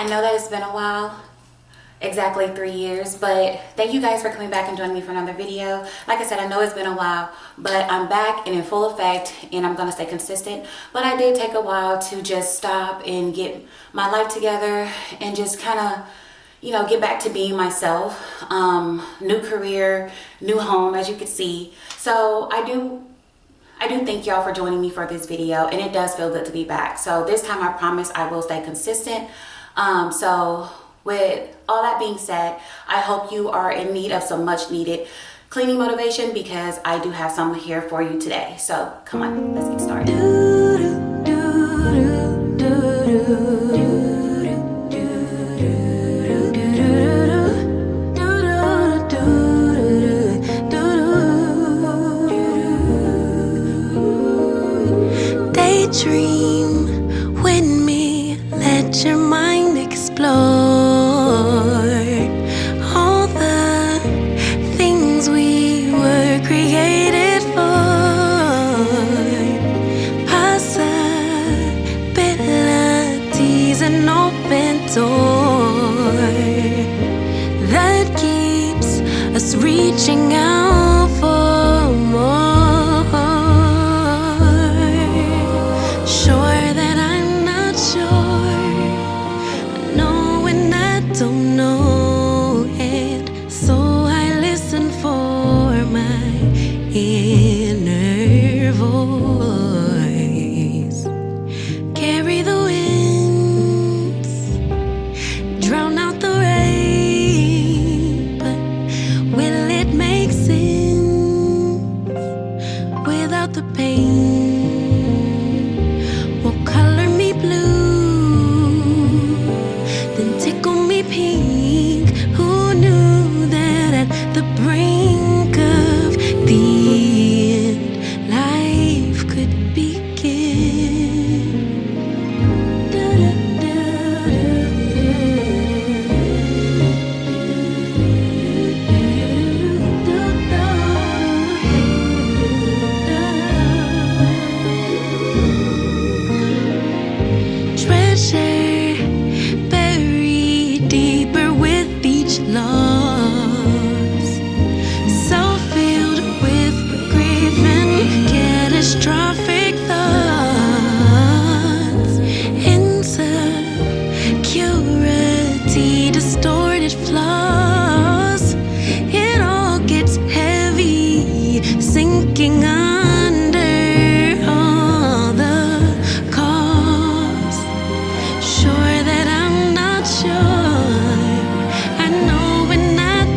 I know that it's been a while, exactly 3 years, but thank you guys for coming back and joining me for another video. Like I said, I know it's been a while, but I'm back and in full effect, and I'm gonna stay consistent. But I did take a while to just stop and get my life together and just kind of, you know, get back to being myself. New career, new home, as you can see. So I do thank y'all for joining me for this video, and it does feel good to be back. So this time I promise I will stay consistent. So with all that being said, I hope you are in need of some much needed cleaning motivation, because I do have some here for you today. So come on, let's get started. Daydream with me, let your mind explore all the things we were created for. Possibilities, an open door that keeps us reaching out for more. Don't know it, so I listen for my inner voice. Carry the winds, drown out the rain, but will it make sense without the pain? Won't color me blue, then tickle me pink. Who knew that at the brink of the end, life could begin? Treasure deeper with each loss, so filled with grief and catastrophic thoughts, insecurity, distorted flaws. It all gets heavy, sinking under all the cost. Sure that I'm not sure,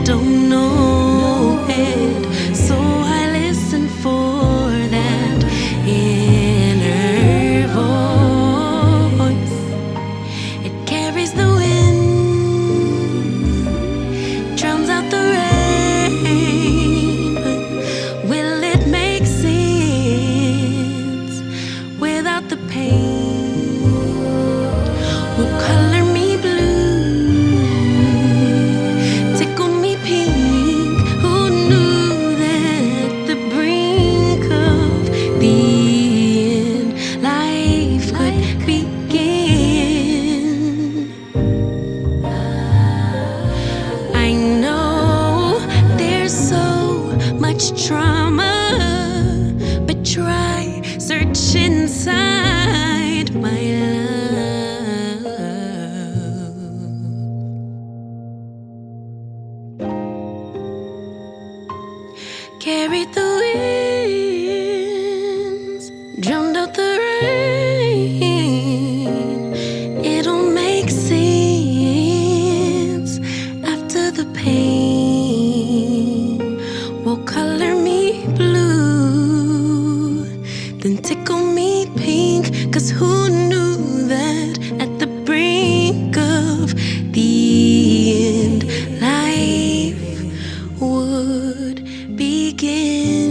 don't know it, so I listen for that inner voice. It carries the wind, drowns out the rain, but will it make sense without the pain? Will color me blue, trauma, but try search inside my love. Carried the winds, drowned out the rain. It'll make sense after the pain. Will color me blue, then tickle me pink. 'Cause who knew that at the brink of the end, life would begin?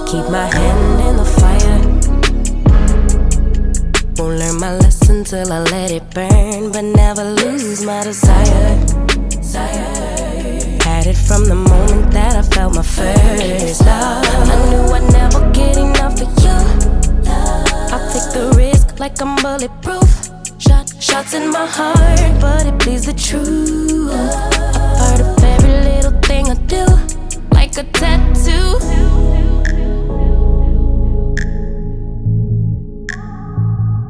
Keep my hand in the fire. Won't learn my lesson till I let it burn, but never lose my desire. Had it from the moment that I felt my first love. I knew I'd never get enough of you. I'll take the risk like I'm bulletproof. Shots in my heart, but it bleeds the truth. A part of every little thing I do, like a tattoo.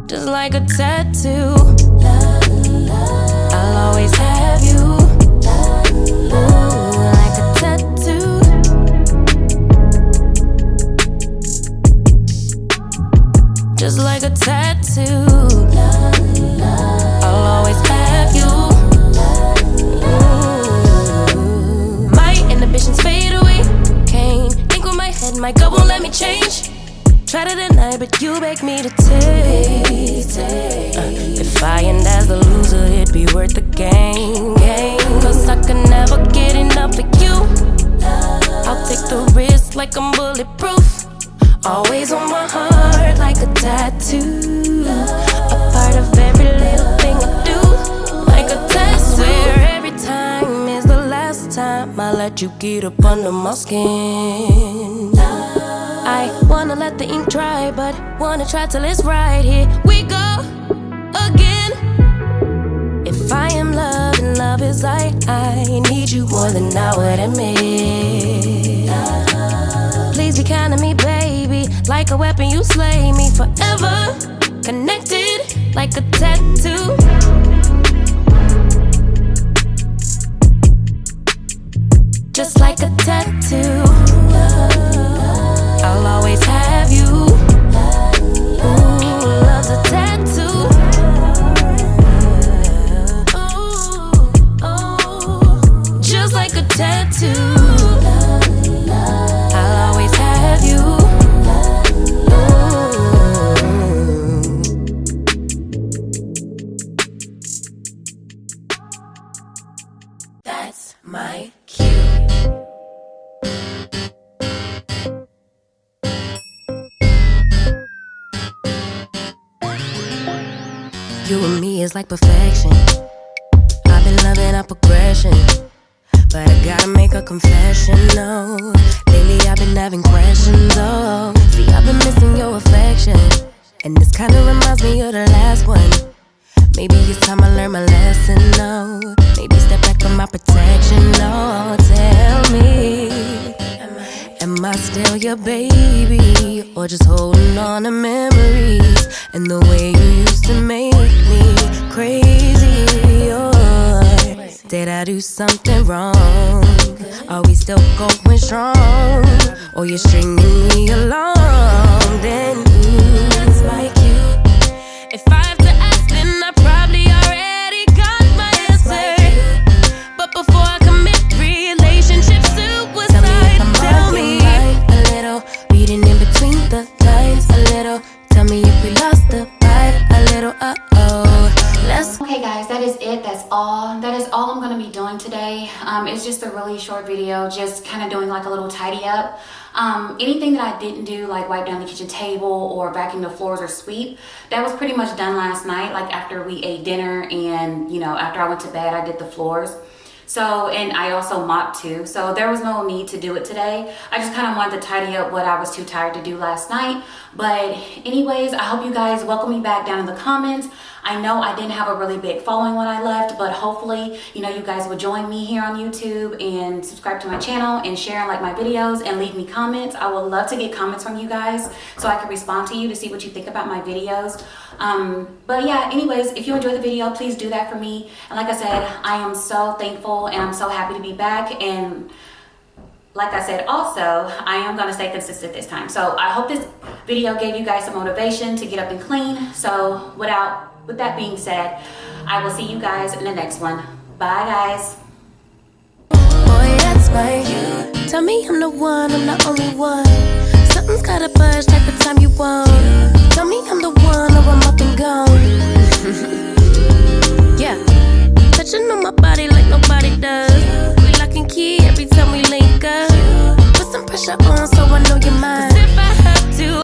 Just like a tattoo. I'll always have you. Ooh, like a tattoo. Just like a tattoo. I'll always have you. Ooh. My inhibitions fade away. Can't think with my head, my gut won't let me change. Try to deny, but you beg me to taste. If I end as the loser, it'd be worth the game. Cause I could never get enough of you. I'll take the risk like I'm bulletproof. Always on my heart like a tattoo. A part of every little thing I do, like a tattoo. I swear every time is the last time I let you get up under my skin. I wanna let the ink dry, but wanna try till it's right. Here we go again. If I am love and love is I need you more than I would admit. Please be kind to me, baby. Like a weapon, you slay me forever. Connected like a tattoo. Just like a tattoo. I'll always have you. Ooh, love's a tattoo. Ooh, just like a tattoo. I'll always have you. Ooh. That's my cue. You and me is like perfection. I've been loving our progression, but I gotta make a confession, no. Lately I've been having questions, oh. See, I've been missing your affection, and this kinda reminds me of the last one. Maybe it's time I learn my lesson, no. Maybe step back from my protection, no. Tell me, am I still your baby, or just holding on to memories and the way you used to make me crazy? Or did I do something wrong? Are we still going strong, or you're stringing me along? Then that's my cue. If I have to ask, then I probably already got my answer. But before I commit relationship suicide, tell me a little, reading in between the lines a little. Tell me if we lost the vibe a little. Let's. Okay guys, that is it. That's all. That is all I'm going to be doing today. It's just a really short video, just kind of doing like a little tidy up. Anything that I didn't do, like wipe down the kitchen table or vacuum the floors or sweep, that was pretty much done last night. Like after we ate dinner and, you know, after I went to bed, I did the floors. So, and I also mopped too. So there was no need to do it today. I just kind of wanted to tidy up what I was too tired to do last night. But anyways, I hope you guys welcome me back down in the comments. I know I didn't have a really big following when I left, but hopefully, you know, you guys will join me here on YouTube and subscribe to my channel and share and like my videos and leave me comments. I would love to get comments from you guys so I can respond to you to see what you think about my videos. But yeah, anyways, if you enjoyed the video, please do that for me. And like I said, I am so thankful and I'm so happy to be back. And like I said, also, I am going to stay consistent this time. So I hope this video gave you guys some motivation to get up and clean. So with that being said, I will see you guys in the next one. Bye guys. Boy, that's right. Tell me I'm the one, I'm the only one. Something's gotta budge like the time you want. Tell me I'm the one or I'm up and gone. Yeah, touching on my body like nobody does. We lock and key every time we link up. Put some pressure on, so I know you're mine. 'Cause if I